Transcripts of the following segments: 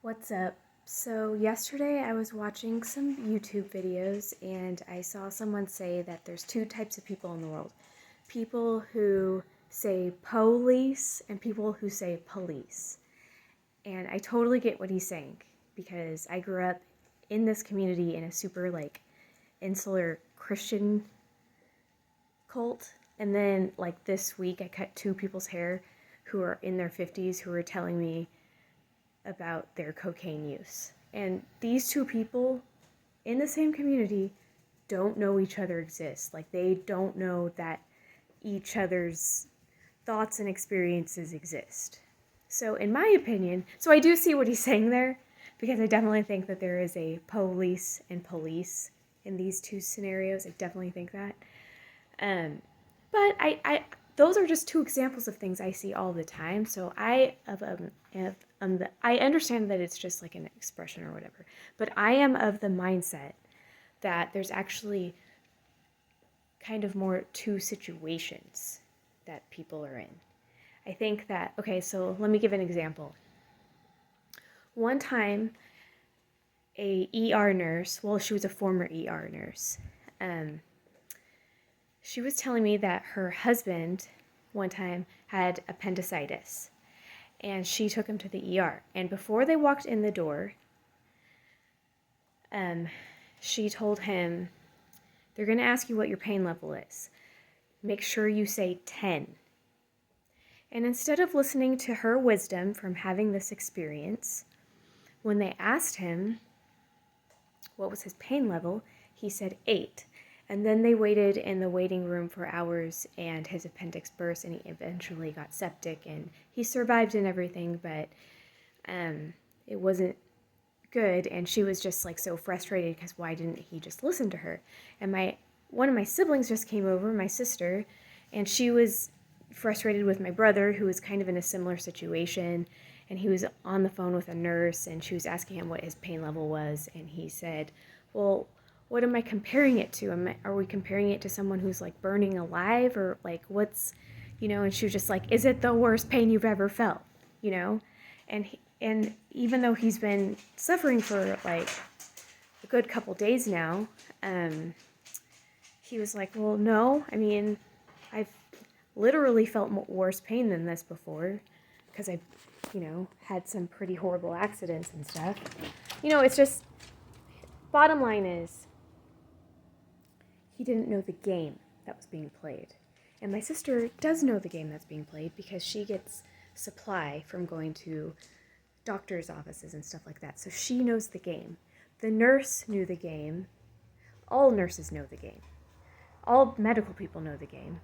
What's up? So, yesterday I was watching some YouTube videos and I saw someone say that there's two types of people in the world, people who say police and people who say police. And I totally get what he's saying because I grew up in this community in a super insular Christian cult. And then this week I cut two people's hair who are in their 50s who were telling me about their cocaine use. And these two people in the same community don't know each other exist. They don't know that each other's thoughts and experiences exist. So, in my opinion, I do see what he's saying there because I definitely think that there is a police and police in these two scenarios. I definitely think that. But those are just two examples of things I see all the time. So I understand that it's just like an expression or whatever, but I am of the mindset that there's actually kind of more two situations that people are in. I think that, okay, so let me give an example. One time, a ER nurse, well, she was a former ER nurse, she was telling me that her husband one time had appendicitis and she took him to the ER. And before they walked in the door, she told him, they're going to ask you what your pain level is. Make sure you say 10. And instead of listening to her wisdom from having this experience, when they asked him what was his pain level, he said 8. And then they waited in the waiting room for hours and his appendix burst and he eventually got septic and he survived and everything, but it wasn't good. And she was just so frustrated because why didn't he just listen to her? And one of my siblings just came over, my sister, and she was frustrated with my brother who was kind of in a similar situation. And he was on the phone with a nurse and she was asking him what his pain level was. And he said, well, what am I comparing it to? Are we comparing it to someone who's burning alive or what's, and she was just like, is it the worst pain you've ever felt? And even though he's been suffering for a good couple days now, he was like, well, no, I mean, I've literally felt worse pain than this before because I've, had some pretty horrible accidents and stuff. It's just, bottom line is, he didn't know the game that was being played. And my sister does know the game that's being played because she gets supply from going to doctor's offices and stuff like that. So she knows the game. The nurse knew the game. All nurses know the game. All medical people know the game.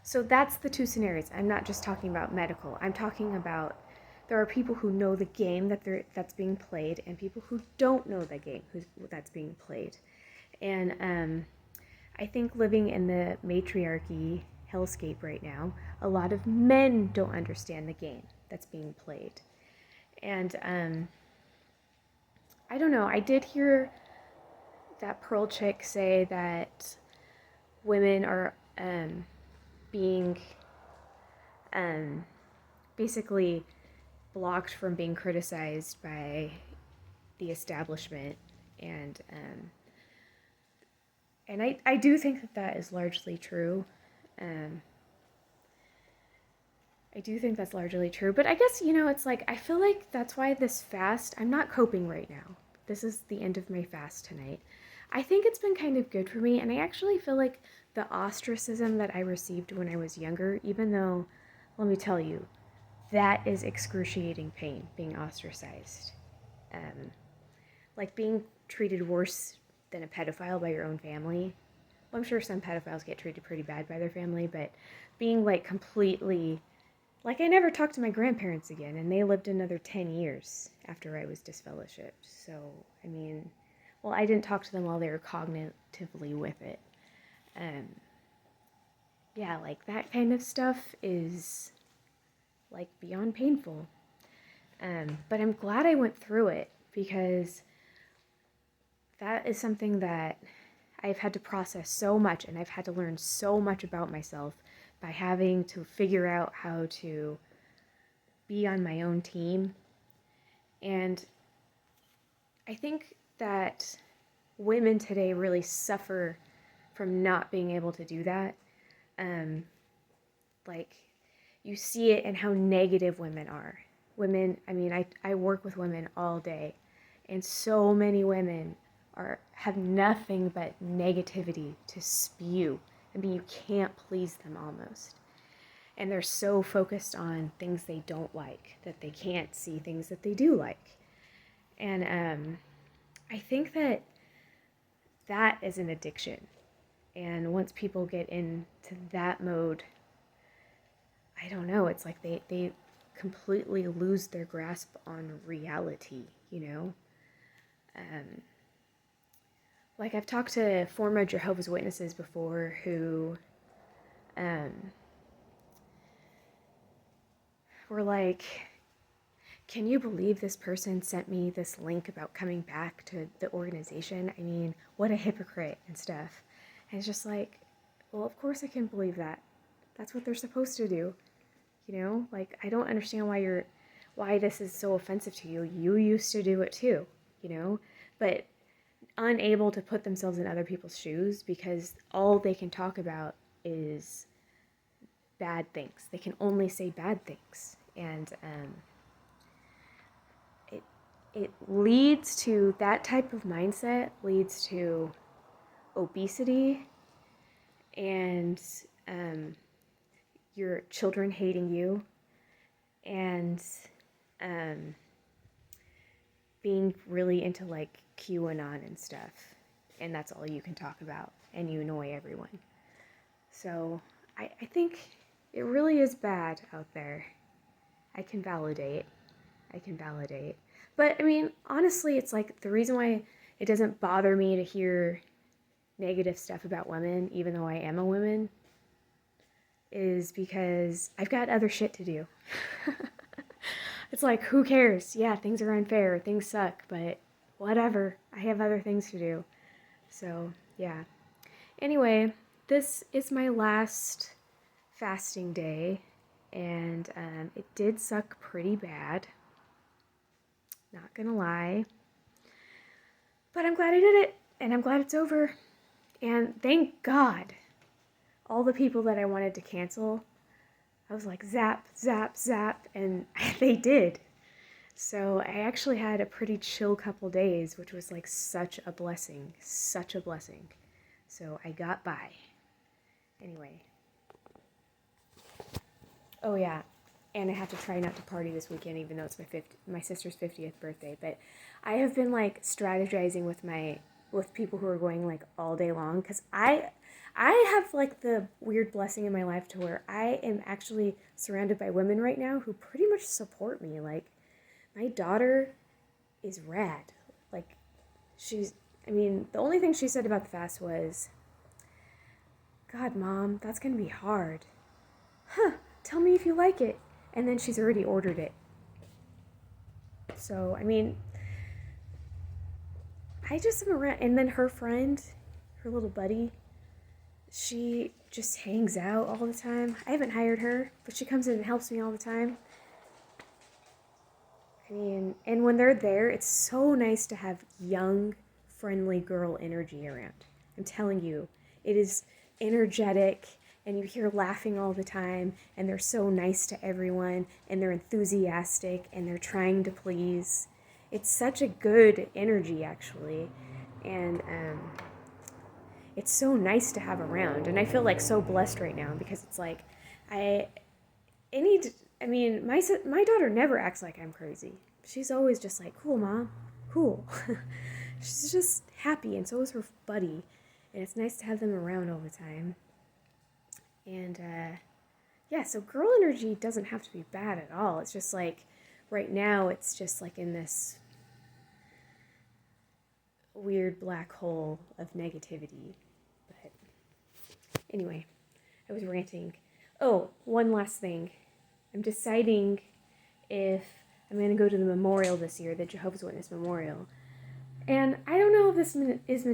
So that's the two scenarios. I'm not just talking about medical. I'm talking about there are people who know the game that's being played and people who don't know the game that's being played. And I think living in the matriarchy hellscape right now, a lot of men don't understand the game that's being played. And I don't know, I did hear that Pearl chick say that women are being basically blocked from being criticized by the establishment. And I do think that is largely true. I do think that's largely true. But I guess, it's I feel like that's why this fast, I'm not coping right now. This is the end of my fast tonight. I think it's been kind of good for me. And I actually feel like the ostracism that I received when I was younger, even though, let me tell you, that is excruciating pain, being ostracized. Being treated worse than a pedophile by your own family. Well, I'm sure some pedophiles get treated pretty bad by their family, but being completely, I never talked to my grandparents again, and they lived another 10 years after I was disfellowshipped. So, I mean, well, I didn't talk to them while they were cognitively with it. Yeah, that kind of stuff is beyond painful. But I'm glad I went through it because that is something that I've had to process so much, and I've had to learn so much about myself by having to figure out how to be on my own team And I think that women today really suffer from not being able to do that. Um, like, you see it in how negative women are. Women, I mean, I work with women all day, and so many women have nothing but negativity to spew. I mean, you can't please them almost. And they're so focused on things they don't like that they can't see things that they do like. And I think that is an addiction. And once people get into that mode, I don't know, it's like they completely lose their grasp on reality, you know? Um, like I've talked to former Jehovah's Witnesses before who um, were like, can you believe this person sent me this link about coming back to the organization? I mean, what a hypocrite and stuff. And it's just like, well, of course I can believe that. That's what they're supposed to do. You know, like I don't understand why this is so offensive to you. You used to do it too, you know, but unable to put themselves in other people's shoes because all they can talk about is bad things. They can only say bad things, and it leads to that type of mindset leads to obesity and your children hating you and being really into like QAnon and stuff, and that's all you can talk about, and you annoy everyone. So I think it really is bad out there. I can validate. I can validate. But I mean, honestly, it's like the reason why it doesn't bother me to hear negative stuff about women, even though I am a woman, is because I've got other shit to do. It's like, who cares? Yeah, things are unfair, things suck, but whatever. I have other things to do. So, yeah. Anyway, this is my last fasting day, and it did suck pretty bad. Not gonna lie. But I'm glad I did it, and I'm glad it's over. And thank God, all the people that I wanted to cancel, I was like, zap, zap, zap, and they did. So I actually had a pretty chill couple days, which was like such a blessing, such a blessing. So I got by. Anyway. Oh yeah, and I have to try not to party this weekend, even though it's my sister's 50th birthday. But I have been like strategizing with people who are going like all day long, because I have like the weird blessing in my life to where I am actually surrounded by women right now who pretty much support me. Like my daughter is rad. Like I mean, the only thing she said about the fast was, God, Mom, that's gonna be hard. Huh, tell me if you like it. And then she's already ordered it. So, I mean, I just am around. And then her friend, her little buddy, she just hangs out all the time. I haven't hired her, but she comes in and helps me all the time. I mean, and when they're there, it's so nice to have young, friendly girl energy around. I'm telling you, it is energetic, and you hear laughing all the time, and they're so nice to everyone, and they're enthusiastic, and they're trying to please. It's such a good energy, actually, and it's so nice to have around. And I feel like so blessed right now because it's like I I mean, my daughter never acts like I'm crazy. She's always just like, cool, Mom, cool. She's just happy, and so is her buddy, and it's nice to have them around all the time. And yeah, so girl energy doesn't have to be bad at all. It's just like right now, it's just like in this weird black hole of negativity. But anyway, I was ranting. Oh, one last thing. I'm deciding if I'm going to go to the memorial this year, the Jehovah's Witness Memorial. And I don't know if this is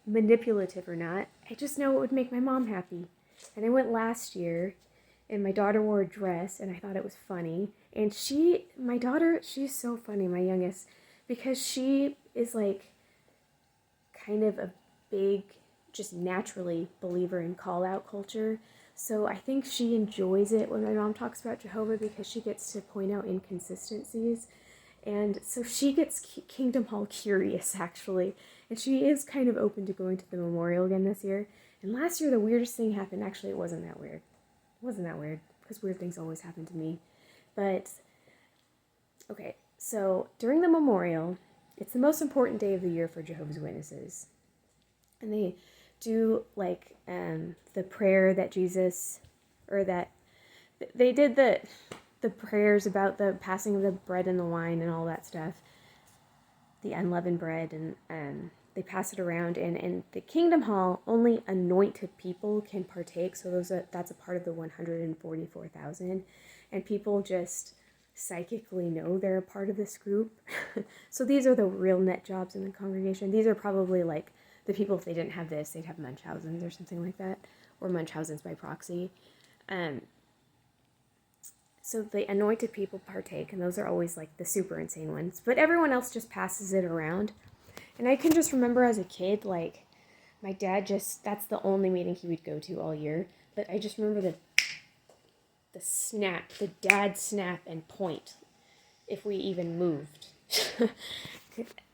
manipulative or not. I just know it would make my mom happy. And I went last year, and my daughter wore a dress, and I thought it was funny. And my daughter, she's so funny, my youngest, because she is like kind of a big, just naturally believer in call out culture. So I think she enjoys it when my mom talks about Jehovah because she gets to point out inconsistencies. And so she gets Kingdom Hall curious, actually. And she is kind of open to going to the memorial again this year. And last year, the weirdest thing happened. Actually, it wasn't that weird. It wasn't that weird because weird things always happen to me. But, okay, so during the memorial, it's the most important day of the year for Jehovah's Witnesses. And they do like the prayer that Jesus, or that they did the prayers about the passing of the bread and the wine and all that stuff, the unleavened bread, and they pass it around. And in the Kingdom Hall, only anointed people can partake. So that's a part of the 144,000, and people just psychically know they're a part of this group. So these are the real net jobs in the congregation. These are probably like the people, if they didn't have this, they'd have Munchausen's or something like that, or Munchausen's by proxy. So the anointed people partake, and those are always like the super insane ones. But everyone else just passes it around. And I can just remember as a kid, like, my dad that's the only meeting he would go to all year. But I just remember the snap, the dad snap and point, if we even moved.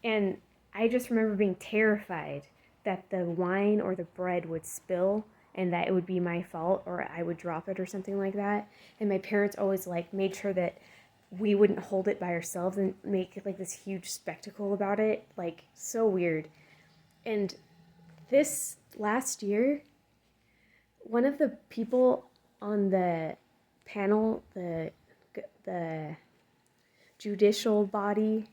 And I just remember being terrified that the wine or the bread would spill and that it would be my fault or I would drop it or something like that. And my parents always like made sure that we wouldn't hold it by ourselves and make like this huge spectacle about it. Like, so weird. And this last year, one of the people on the panel, the judicial body,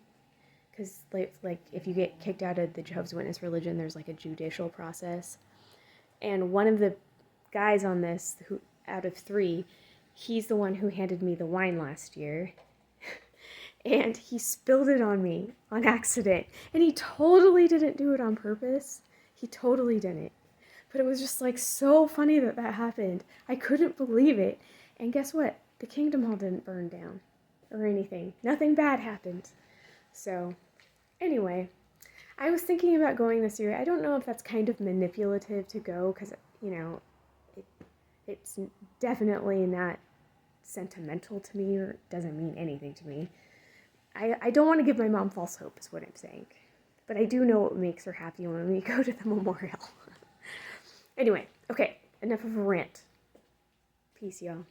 because like if you get kicked out of the Jehovah's Witness religion, there's like a judicial process. And one of the guys on this, who out of 3, he's the one who handed me the wine last year. And he spilled it on me on accident. And he totally didn't do it on purpose. He totally didn't. But it was just like so funny that happened. I couldn't believe it. And guess what? The Kingdom Hall didn't burn down or anything. Nothing bad happened. So, anyway, I was thinking about going this year. I don't know if that's kind of manipulative to go because, you know, it's definitely not sentimental to me or doesn't mean anything to me. I don't want to give my mom false hope is what I'm saying. But I do know what makes her happy when we go to the memorial. Anyway, okay, enough of a rant. Peace, y'all.